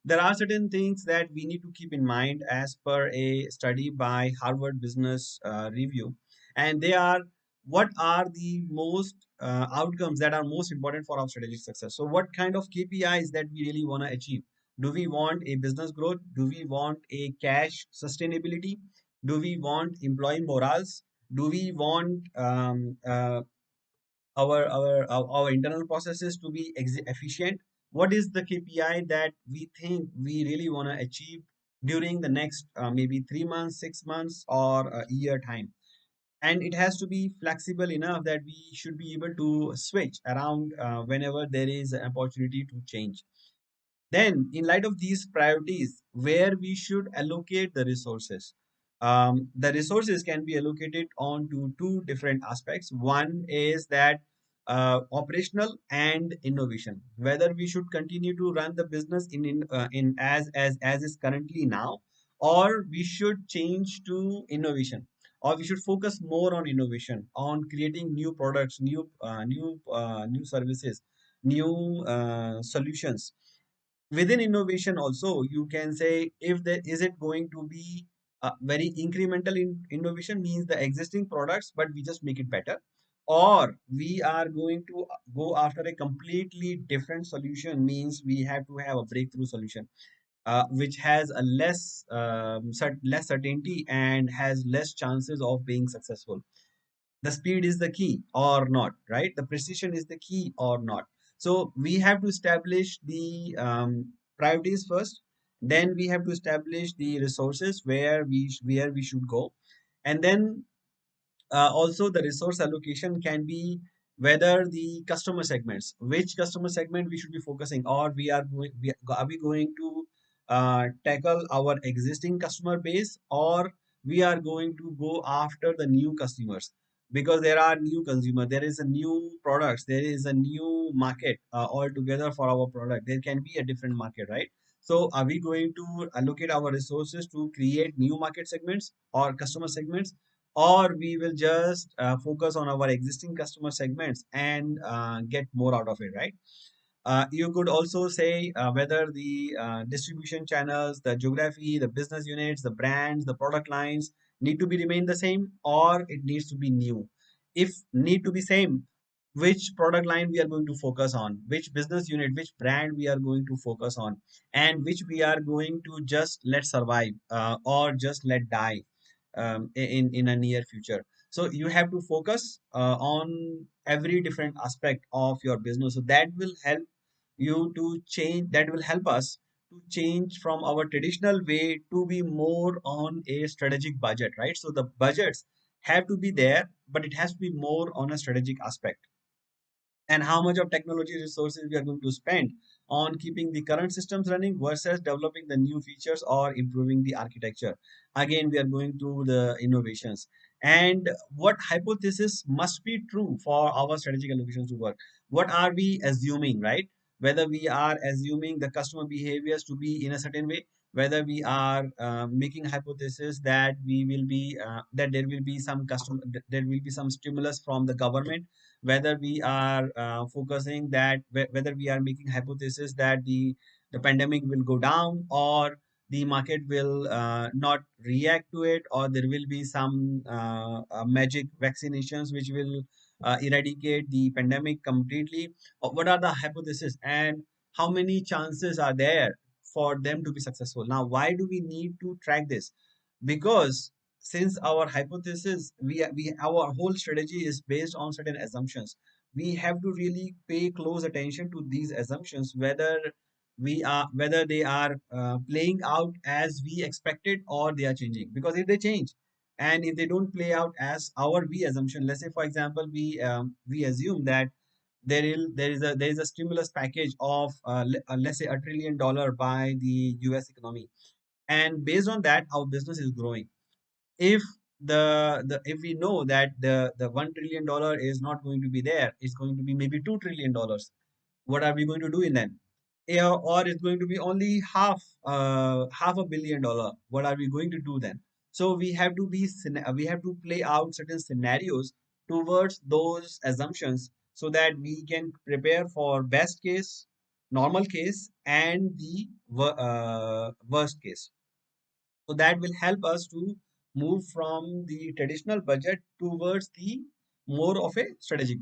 There are certain things that we need to keep in mind as per a study by Harvard Business Review, and they are what are the most outcomes that are most important for our strategic success. So, what kind of KPIs that we really want to achieve? Do we want a business growth? Do we want a cash sustainability? Do we want employee morals? Do we want our internal processes to be efficient? What is the KPI that we think we really want to achieve during the next maybe 3 months, 6 months, or a year time? And it has to be flexible enough that we should be able to switch around whenever there is an opportunity to change. Then, in light of these priorities, where we should allocate the resources? The resources can be allocated on to two different aspects. One is that operational and innovation. Whether we should continue to run the business in as is currently now, or we should change to innovation, or we should focus more on innovation, on creating new products, new services, new solutions. Within innovation also, you can say, if there is it going to be very incremental innovation, means the existing products but we just make it better, or we are going to go after a completely different solution, means we have to have a breakthrough solution which has a less certainty and has less chances of being successful. The speed is the key or not, right? The precision is the key or not. So we have to establish the priorities first. Then we have to establish the resources where we should go, and then also the resource allocation can be whether the customer segments, which customer segment we should be focusing, or are we going to tackle our existing customer base, or we are going to go after the new customers, because there are new consumer, there is a new products, there is a new market altogether for our product. There can be a different market, right? So are we going to allocate our resources to create new market segments or customer segments, or we will just focus on our existing customer segments and get more out of it, right? You could also say whether the distribution channels, the geography, the business units, the brands, the product lines need to be remain the same, or it needs to be new. If need to be same, which product line we are going to focus on, which business unit, which brand we are going to focus on, and which we are going to just let survive or just let die in a near future. So you have to focus on every different aspect of your business, so that will help you to change, that will help us to change from our traditional way to be more on a strategic budget, right? So the budgets have to be there, but it has to be more on a strategic aspect. And how much of technology resources we are going to spend on keeping the current systems running versus developing the new features or improving the architecture. Again, we are going through the innovations, and what hypothesis must be true for our strategic allocations to work. What are we assuming, right? Whether we are assuming the customer behaviors to be in a certain way, whether we are making hypothesis that we will be that there will be some custom, there will be some stimulus from the government, whether we are focusing that whether we are making hypothesis that the pandemic will go down, or the market will not react to it, or there will be some magic vaccinations which will eradicate the pandemic completely. What are the hypotheses, and how many chances are there for them to be successful? Now, why do we need to track this? Because since our hypothesis, we our whole strategy is based on certain assumptions, we have to really pay close attention to these assumptions, whether they are playing out as we expected, or they are changing. Because if they change, and if they don't play out as our we assumption, let's say for example, we assume that there is a stimulus package of let's say $1 trillion by the US economy, and based on that our business is growing. If the if we know that the $1 trillion is not going to be there, it's going to be maybe $2 trillion, what are we going to do in then? Yeah, or it's going to be only half $1 billion, what are we going to do then? So we have to play out certain scenarios towards those assumptions, so that we can prepare for best case, normal case and the worst case. So that will help us to move from the traditional budget towards the more of a strategic